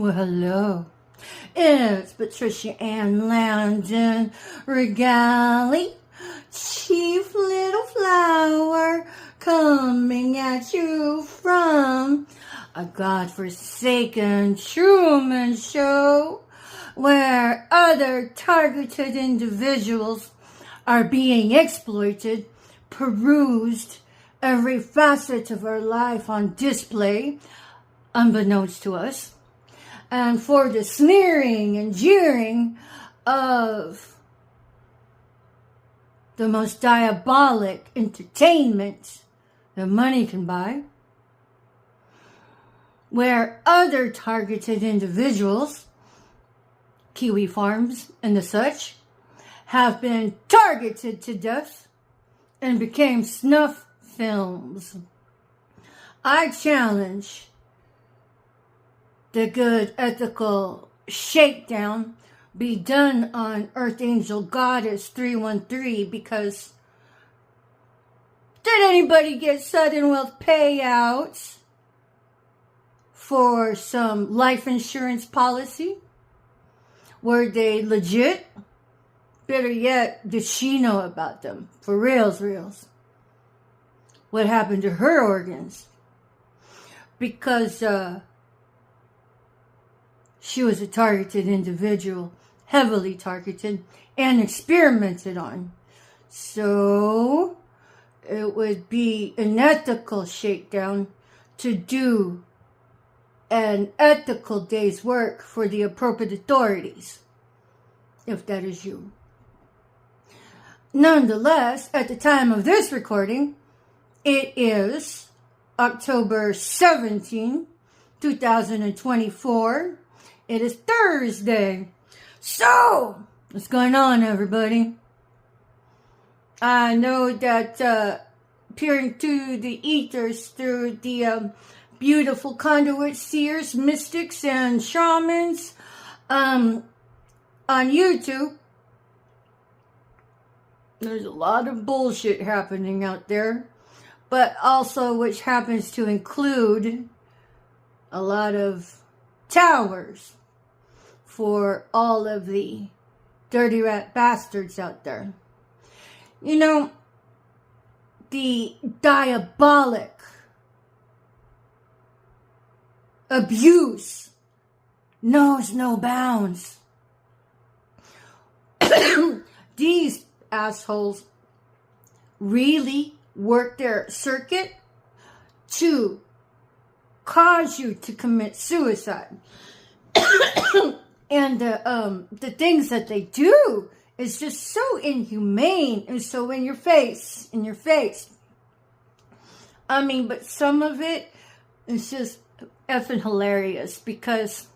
Well, hello. It's Patricia Ann Landon Regali, Chief Little Flower, coming at you from a godforsaken Truman Show, where other targeted individuals are being exploited, perused, every facet of our life on display, unbeknownst to us, and for the sneering and jeering of the most diabolic entertainment that money can buy, where other targeted individuals, Kiwi Farms and the such, have been targeted to death and became snuff films. I challenge the good ethical shakedown be done on Earth Angel Goddess 313, because did anybody get sudden wealth payouts for some life insurance policy? Were they legit? Better yet, did she know about them? For reals. What happened to her organs? Because she was a targeted individual, heavily targeted and experimented on. So it would be an ethical shakedown to do an ethical day's work for the appropriate authorities, if that is you. Nonetheless, at the time of this recording, it is October 17, 2024. It is Thursday. So, what's going on, everybody? I know that peering through the ethers, through the beautiful conduit seers, mystics, and shamans on YouTube, there's a lot of bullshit happening out there, but also which happens to include a lot of towers for all of the dirty rat bastards out there. You know, the diabolic abuse knows no bounds. These assholes really work their circuit to cause you to commit suicide. And the things that they do is just so inhumane and so in your face. I mean, but some of it is just effing hilarious, because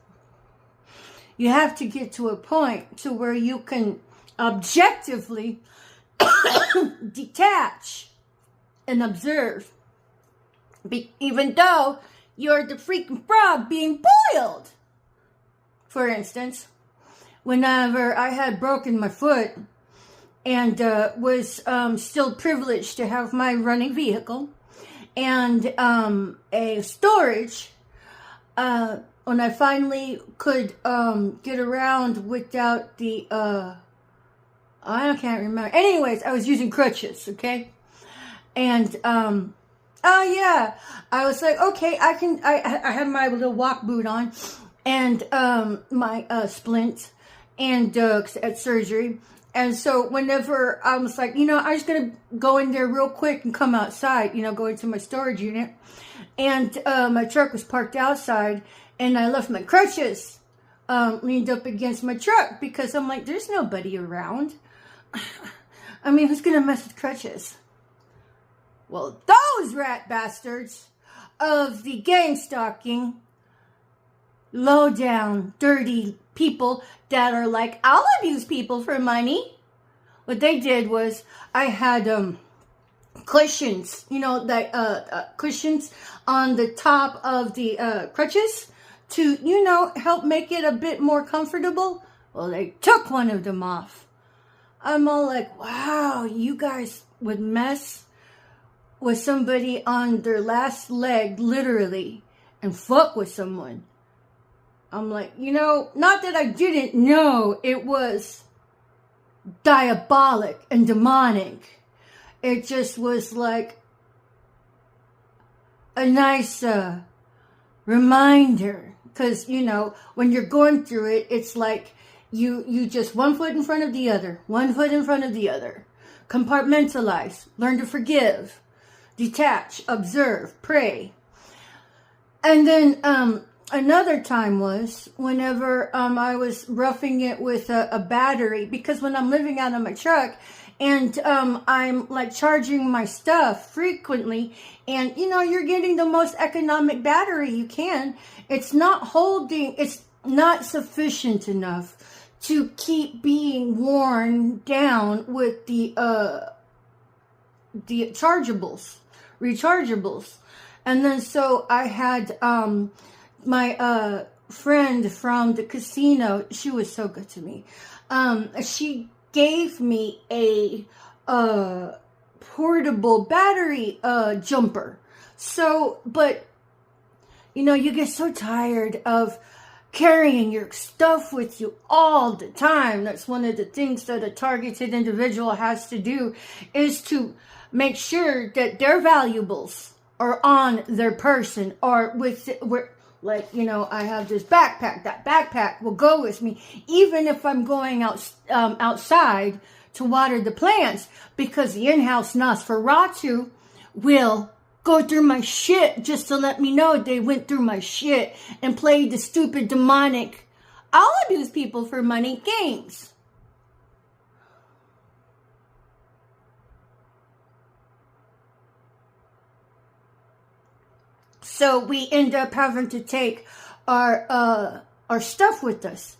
you have to get to a point to where you can objectively detach and observe, even though you're the freaking frog being boiled. For instance, whenever I had broken my foot and was still privileged to have my running vehicle and a storage, when I finally could get around without the, I can't remember. Anyways, I was using crutches, okay? And, oh yeah, I was like, okay, I had my little walk boot on and my splint and at surgery. And so whenever I was like, I'm just going to go in there real quick and come outside, go into my storage unit. And my truck was parked outside, and I left my crutches leaned up against my truck, because I'm like, there's nobody around. I mean, who's going to mess with crutches? Well, those rat bastards of the gang stalking, low down, dirty people that are like, I'll abuse people for money. What they did was, I had cushions, cushions on the top of the crutches to, help make it a bit more comfortable. Well, they took one of them off. I'm all like, wow, you guys would mess with somebody on their last leg, literally, and fuck with someone. I'm like, not that I didn't know it was diabolic and demonic. It just was like a nice reminder. Because, when you're going through it, it's like you just one foot in front of the other, one foot in front of the other. Compartmentalize, learn to forgive, detach, observe, pray. And then another time was whenever I was roughing it with a battery, because when I'm living out of my truck and I'm like charging my stuff frequently, and you're getting the most economic battery you can, it's not sufficient enough to keep being worn down with the rechargeables. And then so I had my friend from the casino. She was so good to me. She gave me a portable battery jumper. So, but you get so tired of carrying your stuff with you all the time. That's one of the things that a targeted individual has to do, is to make sure that their valuables are on their person, or I have this backpack. That backpack will go with me even if I'm going outside to water the plants, because the in-house Nosferatu will go through my shit just to let me know they went through my shit and played the stupid demonic I'll abuse people for money games. So we end up having to take our stuff with us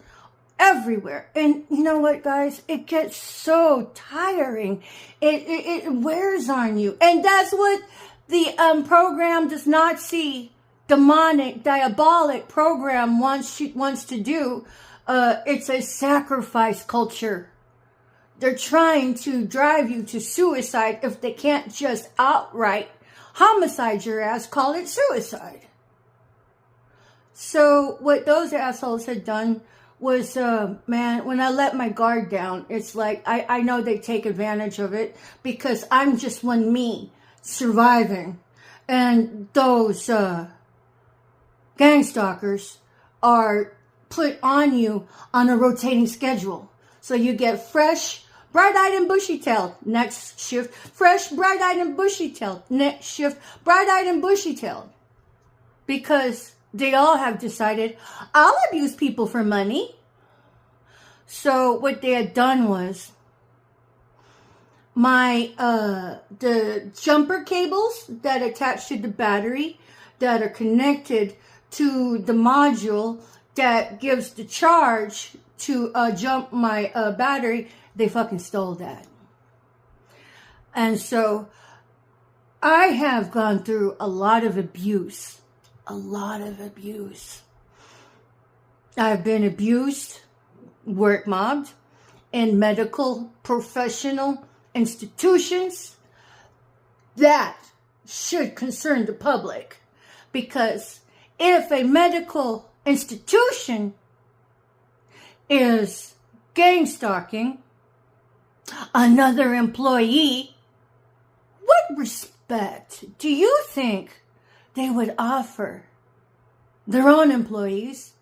everywhere. And you know what, guys? It gets so tiring. It wears on you. And that's what the program does not see. Demonic, diabolic program wants to do. It's a sacrifice culture. They're trying to drive you to suicide if they can't just outright homicide your ass, call it suicide. So what those assholes had done was, man, when I let my guard down, it's like, I know they take advantage of it because I'm just one me surviving. And those gang stalkers are put on you on a rotating schedule. So you get fresh, bright-eyed and bushy-tailed, next shift. Fresh, bright-eyed and bushy-tailed, next shift. Bright-eyed and bushy-tailed. Because they all have decided, I'll abuse people for money. So what they had done was, the jumper cables that attach to the battery that are connected to the module that gives the charge to jump my battery, they fucking stole that. And so I have gone through a lot of abuse. A lot of abuse. I've been abused, work mobbed, in medical professional institutions. That should concern the public. Because if a medical institution is gang stalking another employee, what respect do you think they would offer their own employees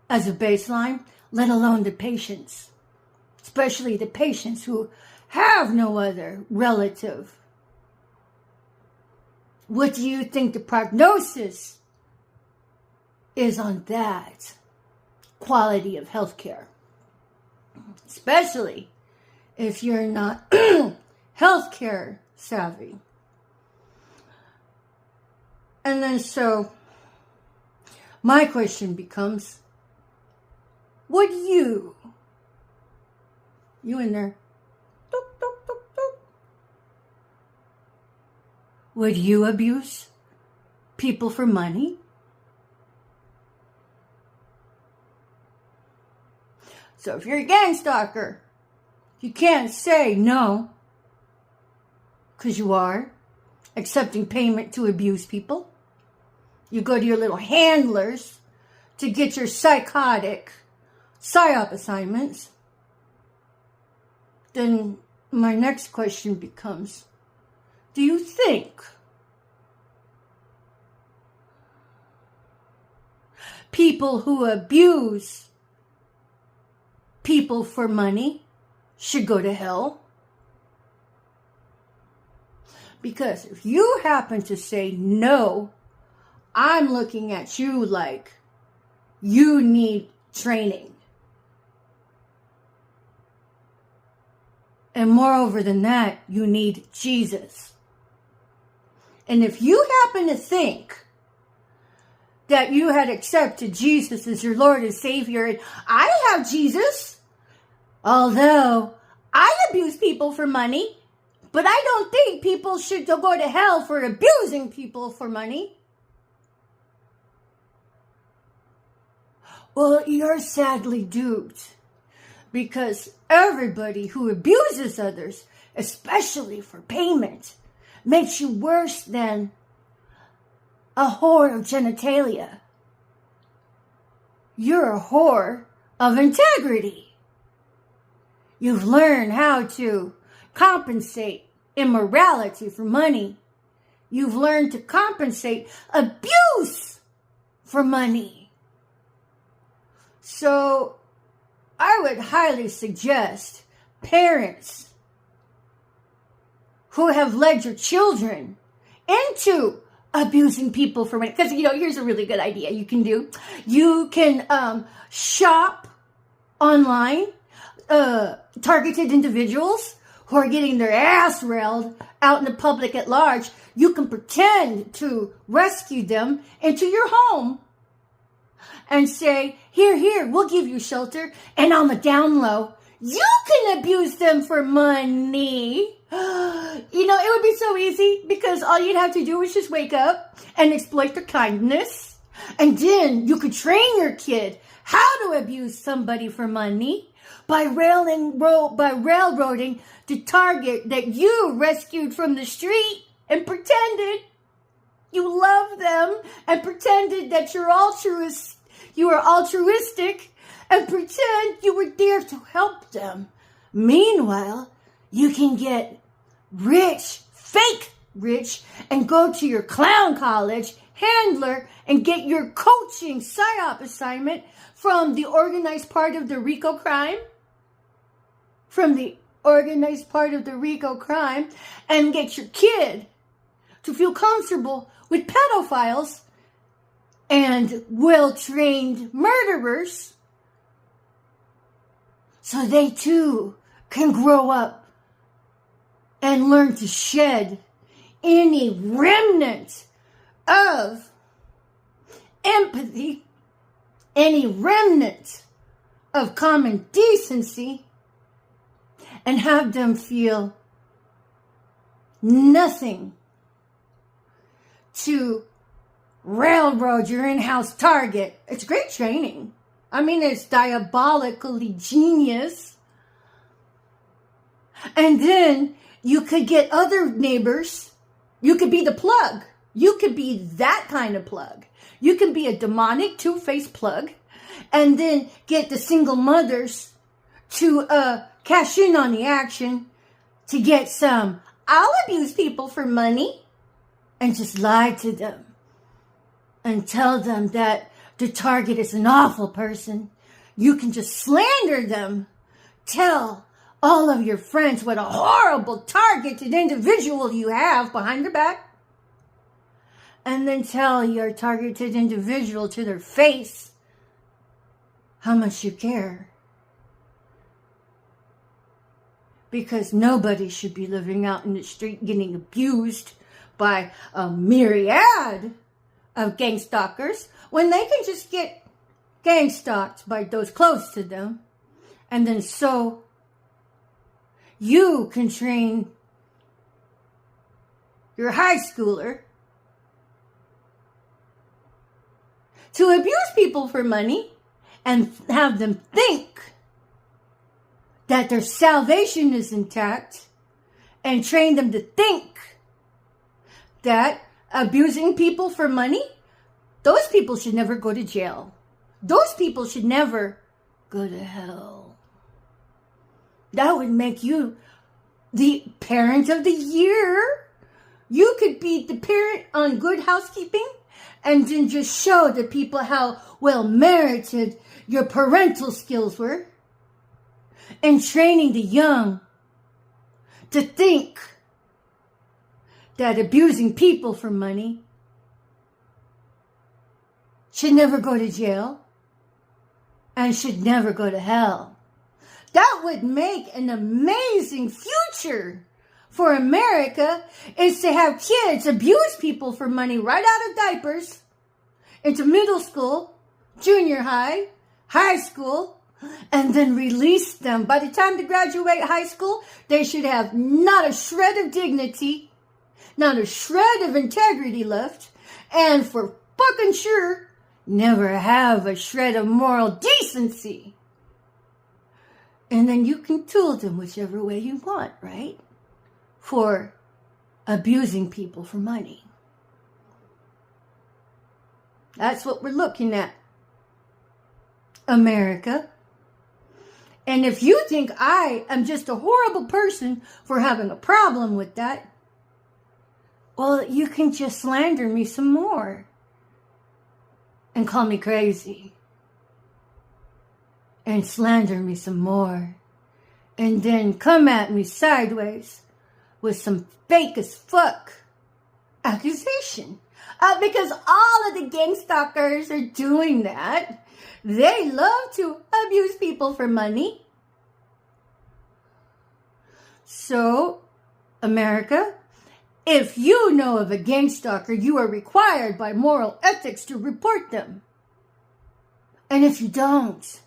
as a baseline, let alone the patients, especially the patients who have no other relative? What do you think the prognosis is on that quality of healthcare? Especially if you're not healthcare savvy. And then so my question becomes, would you in there, doop, doop, doop, doop, would you abuse people for money? So if you're a gang stalker, you can't say no, because you are accepting payment to abuse people. You go to your little handlers to get your psychotic PSYOP assignments, then my next question becomes, do you think people who abuse people for money should go to hell? Because if you happen to say no, I'm looking at you like you need training. And moreover than that, you need Jesus. And if you happen to think that you had accepted Jesus as your Lord and Savior, and I have Jesus, although I abuse people for money, but I don't think people should go to hell for abusing people for money. Well, you're sadly doomed, because everybody who abuses others, especially for payment, makes you worse than a whore of genitalia. You're a whore of integrity. You've learned how to compensate immorality for money. You've learned to compensate abuse for money. So I would highly suggest parents who have led your children into abusing people for money. Because, here's a really good idea you can do. You can shop online, targeted individuals who are getting their ass railed out in the public at large. You can pretend to rescue them into your home and say, here, we'll give you shelter. And on the down low, you can abuse them for money. It would be so easy, because all you'd have to do is just wake up and exploit their kindness. And then you could train your kid how to abuse somebody for money by railroading the target that you rescued from the street and pretended you love them and pretended that you are altruistic and pretend you were there to help them. Meanwhile, you can get rich, fake rich, and go to your clown college, handler, and get your coaching PSYOP assignment from the organized part of the RICO crime. And get your kid to feel comfortable with pedophiles and well-trained murderers, so they too can grow up and learn to shed any remnant of empathy, any remnant of common decency, and have them feel nothing to railroad your in-house target. It's great training. It's diabolically genius. And then you could get other neighbors. You could be the plug. You could be that kind of plug. You can be a demonic two-faced plug, and then get the single mothers to cash in on the action to get some, I'll abuse people for money, and just lie to them and tell them that the target is an awful person. You can just slander them. Tell all of your friends what a horrible targeted individual you have behind their back. And then tell your targeted individual to their face how much you care. Because nobody should be living out in the street getting abused by a myriad of gang stalkers when they can just get gang stalked by those close to them. And then so you can train your high schooler to abuse people for money and have them think that their salvation is intact, and train them to think that abusing people for money, those people should never go to jail. those people should never go to hell. That would make you the parent of the year. You could be the parent on Good Housekeeping and then just show the people how well merited your parental skills were and training the young to think that abusing people for money should never go to jail and should never go to hell. That would make an amazing future for America, is to have kids abuse people for money right out of diapers into middle school, junior high, high school, and then release them. By the time they graduate high school, they should have not a shred of dignity, not a shred of integrity left, and for fucking sure, never have a shred of moral decency. And then you can tool them whichever way you want, right? For abusing people for money. That's what we're looking at, America. And if you think I am just a horrible person for having a problem with that, well, you can just slander me some more and call me crazy. And slander me some more. And then come at me sideways with some fake as fuck accusation. Because all of the gang stalkers are doing that. They love to abuse people for money. So, America, if you know of a gang stalker, you are required by moral ethics to report them. And if you don't,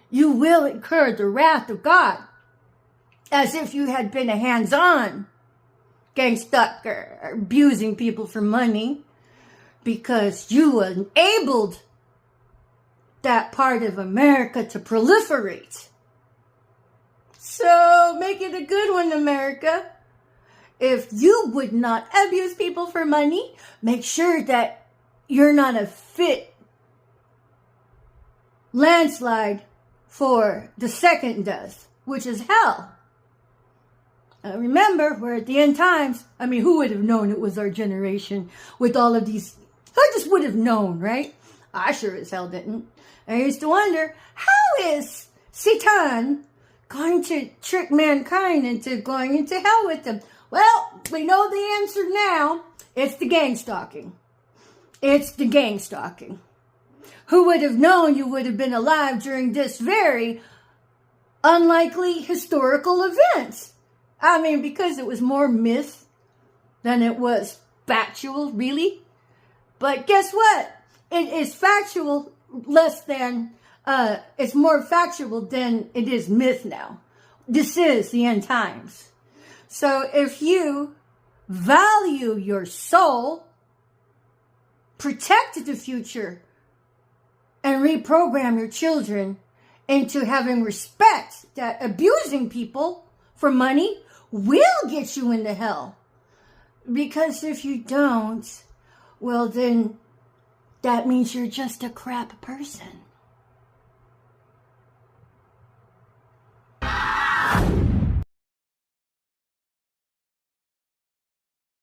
you will incur the wrath of God, as if you had been a hands-on gang stalker abusing people for money, because you enabled that part of America to proliferate. So make it a good one, America. If you would not abuse people for money, make sure that you're not a fit landslide for the second death, which is hell. Remember, we're at the end times. I mean, who would have known it was our generation with all of these? Who just would have known, right? I sure as hell didn't. I used to wonder, how is Satan going to trick mankind into going into hell with them? Well, we know the answer now. It's the gang stalking. It's the gang stalking. Who would have known you would have been alive during this very unlikely historical event? I mean, because it was more myth than it was factual, really. But guess what? It is factual less than, it's more factual than it is myth now. This is the end times. So if you value your soul, protect the future, and reprogram your children into having respect that abusing people for money will get you into hell. Because if you don't, well then that means you're just a crap person.